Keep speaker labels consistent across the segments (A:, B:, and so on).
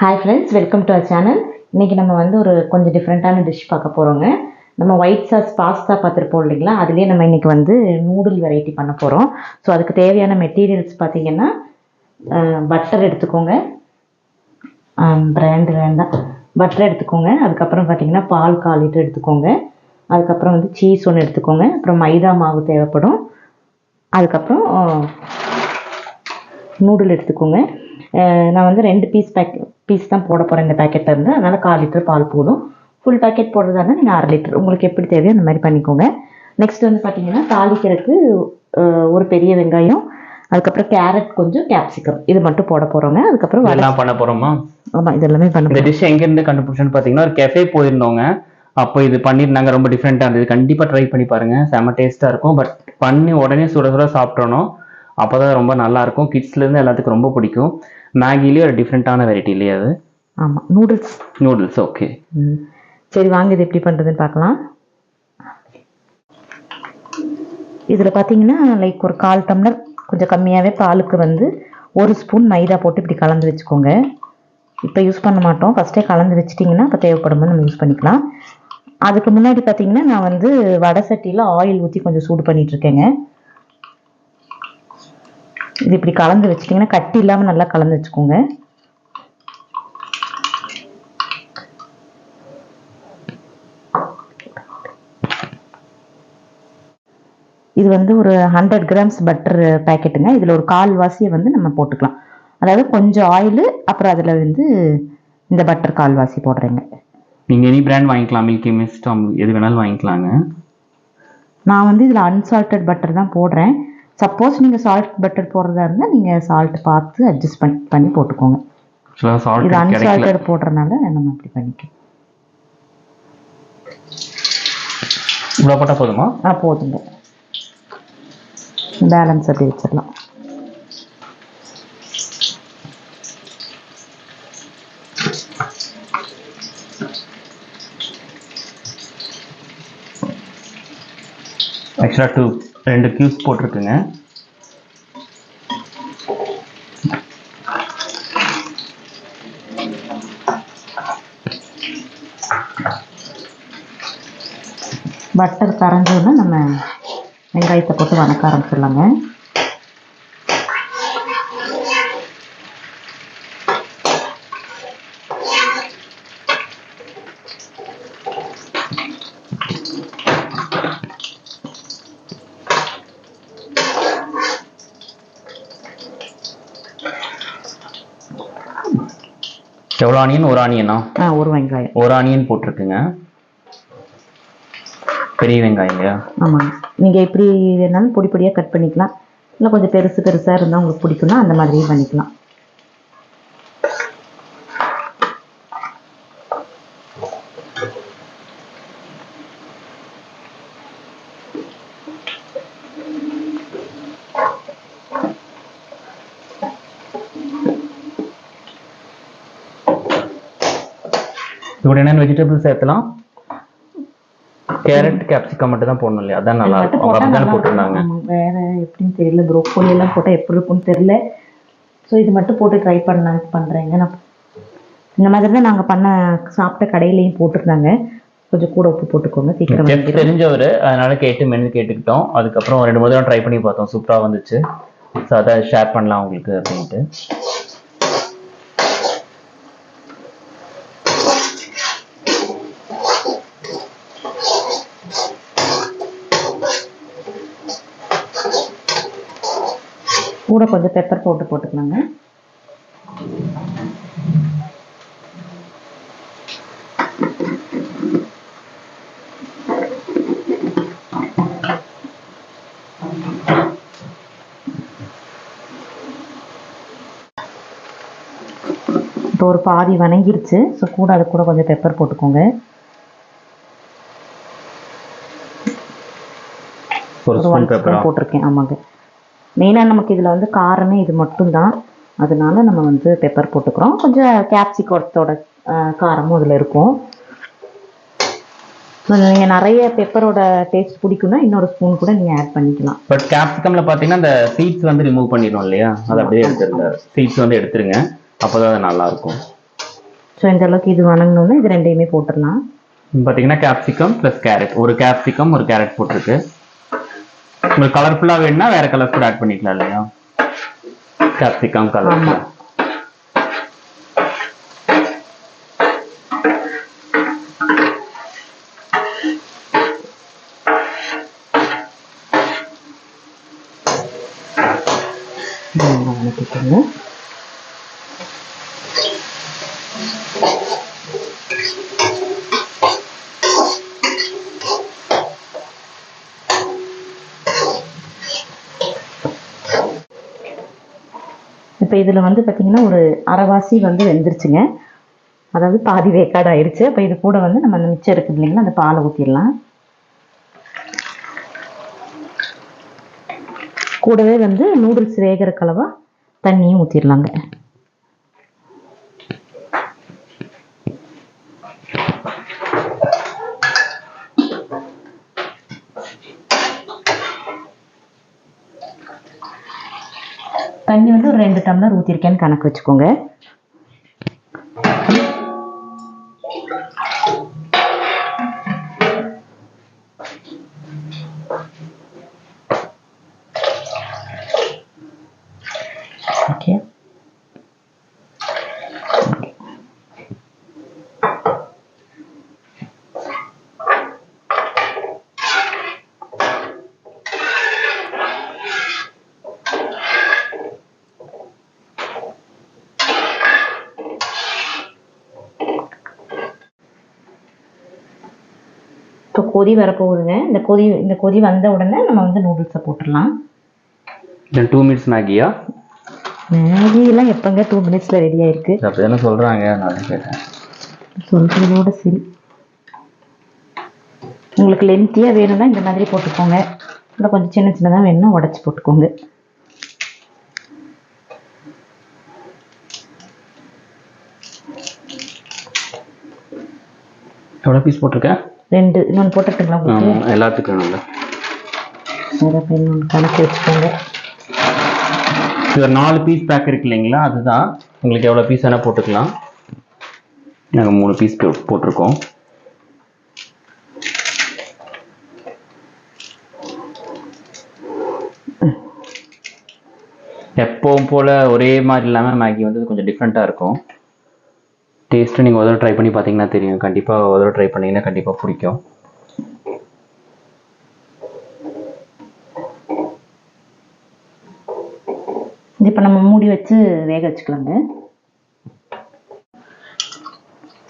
A: Hi friends, welcome to our channel. இன்றைக்கி நம்ம வந்து ஒரு கொஞ்சம் டிஃப்ரெண்ட்டான டிஷ் பார்க்க போகிறோங்க. நம்ம ஒயிட் சாஸ் பாஸ்தா பார்த்துருப்போம் இல்லைங்களா, அதுலேயே நம்ம இன்றைக்கி வந்து நூடுல் வெரைட்டி பண்ண போகிறோம். ஸோ அதுக்கு தேவையான மெட்டீரியல்ஸ் பார்த்திங்கன்னா, பட்டர் எடுத்துக்கோங்க, பிராண்டு வேண்டாம், பட்டர் எடுத்துக்கோங்க. அதுக்கப்புறம் பார்த்திங்கன்னா பால் 1/4 லிட்டர் எடுத்துக்கோங்க. அதுக்கப்புறம் வந்து சீஸ் ஒன்று எடுத்துக்கோங்க. அப்புறம் மைதா மாவு தேவைப்படும். அதுக்கப்புறம் நூடுல் எடுத்துக்கோங்க. நான் வந்து 2 பீஸ் தான் போட போகிறேன் இந்த பேக்கெட்டில் இருந்து. அதனால் 1/4 லிட்டர் பால் போதும். ஃபுல் பேக்கெட் போடுறதானா நீங்கள் 1/2 லிட்டர், உங்களுக்கு எப்படி தேவையோ அந்த மாதிரி பண்ணிக்கோங்க. நெக்ஸ்ட் வந்து பார்த்தீங்கன்னா, தாளிக்கிறதுக்கு ஒரு பெரிய வெங்காயம், அதுக்கப்புறம் கேரட், கொஞ்சம் கேப்சிகம், இது மட்டும் போட போகிறோங்க. அதுக்கப்புறம்
B: எல்லாம் பண்ண போகிறோமா?
A: ஆமாம், இது எல்லாமே பண்ண.
B: இந்த டிஷ் எங்கேருந்து கண்டுபிடிச்சோன்னு பார்த்தீங்கன்னா, ஒரு கெஃபே போயிருந்தோங்க. அப்போ இது பண்ணியிருந்தாங்க, ரொம்ப டிஃப்ரெண்ட்டாக இருந்தது. கண்டிப்பாக ட்ரை பண்ணி பாருங்கள், செம்ம டேஸ்ட்டாக இருக்கும். பட் பண்ணி உடனே சுட சுட சாப்பிட்றணும், அப்போ தான் ரொம்ப நல்லாயிருக்கும். கிட்ஸ்லேருந்து எல்லாத்துக்கும் ரொம்ப பிடிக்கும். மேகிலேயே ஒரு டிஃப்ரெண்ட்டான வெரைட்டி இல்லையா அது?
A: ஆமாம், நூடுல்ஸ். ஓகே, சரி வாங்க இது எப்படி பண்ணுறதுன்னு பார்க்கலாம். இதில் பார்த்தீங்கன்னா லைக் ஒரு 1/4 டம்ளர், கொஞ்சம் கம்மியாகவே பாலுக்கு வந்து 1 ஸ்பூன் மைதா போட்டு இப்படி கலந்து வச்சுக்கோங்க. இப்போ யூஸ் பண்ண மாட்டோம், ஃபஸ்ட்டே கலந்து வச்சிட்டிங்கன்னா இப்போ தேவைப்படும்போது நம்ம யூஸ் பண்ணிக்கலாம். அதுக்கு முன்னாடி பார்த்தீங்கன்னா நான் வந்து வடை சட்டியில் ஆயில் ஊற்றி கொஞ்சம் சூடு பண்ணிகிட்ருக்கேங்க. இது இப்படி கலந்து வச்சிட்டிங்கன்னா கட்டி இல்லாமல் நல்லா கலந்து வச்சுக்கோங்க. இது வந்து ஒரு 100 கிராம்ஸ் பட்டர் பேக்கெட்டுங்க. இதில் ஒரு 1/4 வாசியை வந்து நம்ம போட்டுக்கலாம். அதாவது கொஞ்சம் ஆயில், அப்புறம் அதில் வந்து இந்த பட்டர் 1/4 வாசி போடுறேங்க.
B: நீங்கள் எனி பிராண்ட் வாங்கிக்கலாம், மில்கி மிஸ்ட் எது வேணாலும் வாங்கிக்கலாங்க. நான்
A: வந்து இதில் அன்சால்டட் பட்டர் தான் போடுறேன். சப்போஸ் நீங்கள் சால்ட் பட்டர் போடுறதா இருந்தால் நீங்கள் சால்ட் பார்த்து அட்ஜஸ்ட் பண்ணி போட்டுக்கோங்க. இது அன்சால்டட் போடுறதுனால நம்ம அப்படி பண்ணிக்கலாம்.
B: இவ்வளோ போட்டால் போதுமா?
A: போதுங்க, பேலன்ஸ் அப்படி வச்சிடலாம்.
B: ஆக்சுவலாக 2 கியூப்ஸ் போட்டிருக்குங்க.
A: பட்டர் கரைஞ்சோன்னா நம்ம வெங்காயத்தை போட்டு வணக்க ஆரம்பிச்சிடலாங்க.
B: எவ்வளோ ஆனியன்? ஒரு ஆனியனா?
A: ஒரு வெங்காயம்,
B: ஒரு ஆனியன் போட்டிருக்குங்க. பெரிய வெங்காயம் இல்லையா?
A: ஆமாங்க. நீங்கள் எப்படி வேணாலும் பொடி பொடியாக கட் பண்ணிக்கலாம், இல்லை கொஞ்சம் பெருசாக இருந்தால் உங்களுக்கு பிடிக்கும்னா அந்த மாதிரியும் பண்ணிக்கலாம்.
B: இதோட என்னென்ன வெஜிடபிள்ஸ் சேர்த்தலாம்? கேரட், கேப்சிகம் மட்டும் தான் போடணும் இல்லையா? அதான் நல்லா இருக்கும். அவங்க அப்படி தானே போட்டிருந்தாங்க.
A: வேற எப்படின்னு தெரியல, ப்ரோக்கோலி எல்லாம் போட்டால் எப்படி இருக்கும்னு தெரியல. ஸோ இது மட்டும் போட்டு ட்ரை பண்ணலான்னு பண்ணுறேங்க. நான் இந்த மாதிரி தான் நாங்கள் சாப்பிட்ட கடையிலையும் போட்டிருந்தாங்க. கொஞ்சம் கூட உப்பு போட்டுக்கோங்க, சீக்கிரம்
B: தெரிஞ்சவர், அதனால மெனு கேட்டுக்கிட்டோம். அதுக்கப்புறம் 2 3 ட்ரை பண்ணி பார்த்தோம், சூப்பராக வந்துச்சு. ஸோ அதை ஷேர் பண்ணலாம் உங்களுக்கு அப்படின்ட்டு.
A: கூட கொஞ்சம் பெப்பர் போட்டுக்கலாங்க. இப்போ ஒரு பாதி வணங்கிருச்சு. ஸோ கூட அது கூட கொஞ்சம் பெப்பர் போட்டுக்கோங்க. ஒரு 1 ஸ்பூன் போட்டிருக்கேன். ஆமாங்க, மெயினாக நமக்கு இதில் வந்து காரமே இது மட்டும்தான், அதனால நம்ம வந்து பெப்பர் போட்டுக்கிறோம். கொஞ்சம் கேப்சிகத்தோட காரமும் அதில் இருக்கும். நீங்கள் நிறைய பெப்பரோட டேஸ்ட் பிடிக்கும்னா இன்னொரு ஸ்பூன் கூட நீங்கள் ஆட் பண்ணிக்கலாம்.
B: பட் கேப்சிகம்ல பார்த்தீங்கன்னா அந்த சீட்ஸ் வந்து ரிமூவ் பண்ணிடும் இல்லையா? அதை அப்படியே எடுத்துருங்க, சீட்ஸ் வந்து எடுத்துருங்க, அப்போ தான் அது நல்லாயிருக்கும்.
A: ஸோ இந்த அளவுக்கு இது வணங்கணும்னா இது ரெண்டையுமே போட்டுடலாம்.
B: பார்த்தீங்கன்னா கேப்சிகம் ப்ளஸ் கேரட், ஒரு கேப்சிகம் ஒரு கேரட் போட்டிருக்கு. உங்களுக்கு கலர்ஃபுல்லாக வேணும்னா வேற கலர் கூட ஆட் பண்ணிக்கலாம் இல்லையா? Capsicum colour.
A: வணக்கிக்கோங்க. இப்போ இதில் வந்து பார்த்தீங்கன்னா ஒரு அரைவாசி வந்து வெந்துருச்சுங்க, அதாவது பாதி வேக்காடு ஆயிடுச்சு. அப்போ இது கூட வந்து நம்ம அந்த மிச்சம் இருக்குது இல்லைங்களா, அந்த பாலை ஊற்றிடலாம். கூடவே வந்து நூடுல்ஸ் வேகிற கலவா தண்ணியும் ஊற்றிடலாங்க. தண்ணி வந்து ஒரு 2 டம்ளர் ஊற்றிருக்கேன்னு கணக்கு வச்சுக்கோங்க. ஓகே, இப்போ கொதி வரப்போகுதுங்க. இந்த கொதி வந்த உடனே நம்ம வந்து நூடுல்ஸை போட்டுடலாம்.
B: 2 மினிட்ஸ் மேகியா?
A: மேகிலாம் எப்போங்க 2 மினிட்ஸில் ரெடி ஆயிருக்கு?
B: அப்படி தானே சொல்கிறாங்க, நான் கேட்டேன்.
A: சொல்கிறதோட சரி. உங்களுக்கு லென்த்தியாக வேணும்னா இந்த மாதிரி போட்டுக்கோங்க, இல்லை கொஞ்சம் சின்ன சின்னதாக வேணும்னா உடச்சி போட்டுக்கோங்க.
B: எவ்வளோ பீஸ் போட்டிருக்கேன்?
A: 2. இன்னொன்று போட்டுட்டுங்களா உங்களுக்கு?
B: எல்லாத்துக்கும் இல்லை,
A: இன்னொன்று கணக்கு வச்சுக்கோங்க.
B: இது 4 பீஸ் பேக் இருக்கு இல்லைங்களா, அதுதான். உங்களுக்கு எவ்வளோ பீஸ் வேணால் போட்டுக்கலாம். நாங்கள் 3 பீஸ் போட்டிருக்கோம். எப்பவும் போல் ஒரே மாதிரி இல்லாமல் மேகி வந்து கொஞ்சம் டிஃப்ரெண்ட்டாக இருக்கும். டேஸ்ட்டு நீங்கள் ஒரு தடவை ட்ரை பண்ணி பார்த்தீங்கன்னா தெரியும். கண்டிப்பாக ஒரு தடவை ட்ரை பண்ணிங்கன்னா கண்டிப்பாக பிடிக்கும்.
A: இப்போ நம்ம மூடி வச்சு வேக வச்சுக்கலாங்க.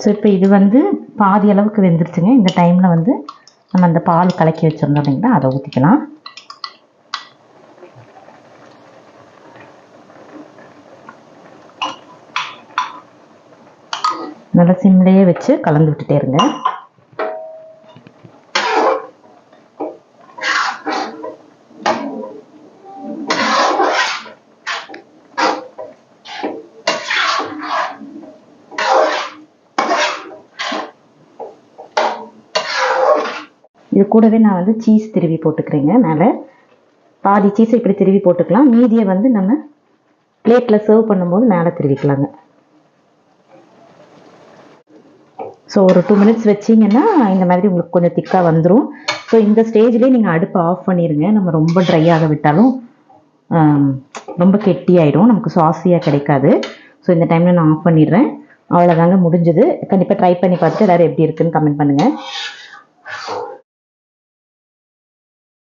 A: ஸோ இப்போ இது வந்து பாதி அளவுக்கு வெந்துருச்சுங்க. இந்த டைமில் வந்து நம்ம அந்த பால் கலக்கி வச்சுருந்தோம் இல்லைங்களா, அதை ஊற்றிக்கலாம். நல்லா சிம்லேயே வச்சு கலந்து விட்டுட்டே இருங்க. இது கூடவே நான் வந்து சீஸ் திருவி போட்டுக்கிறேங்க. மேலே பாதி சீஸை இப்படி திருவி போட்டுக்கலாம், மீதியை வந்து நம்ம பிளேட்டில் சர்வ் பண்ணும்போது மேலே திருவிக்கலாங்க. ஸோ ஒரு 2 மினிட்ஸ் வச்சிங்கன்னா இந்த மாதிரி உங்களுக்கு கொஞ்சம் திக்காக வந்துடும். ஸோ இந்த ஸ்டேஜ்லேயே நீங்கள் அடுப்பை ஆஃப் பண்ணிடுங்க. நம்ம ரொம்ப ட்ரை ஆக விட்டாலும் ரொம்ப கெட்டியாயிடும், நமக்கு சாஸியாக கிடைக்காது. ஸோ இந்த டைமில் நான் ஆஃப் பண்ணிடுறேன். அவ்வளோதாங்க, முடிஞ்சது. கண்டிப்பாக ட்ரை பண்ணி பார்த்துட்டு எல்லோரும் எப்படி இருக்குன்னு கமெண்ட் பண்ணுங்கள்.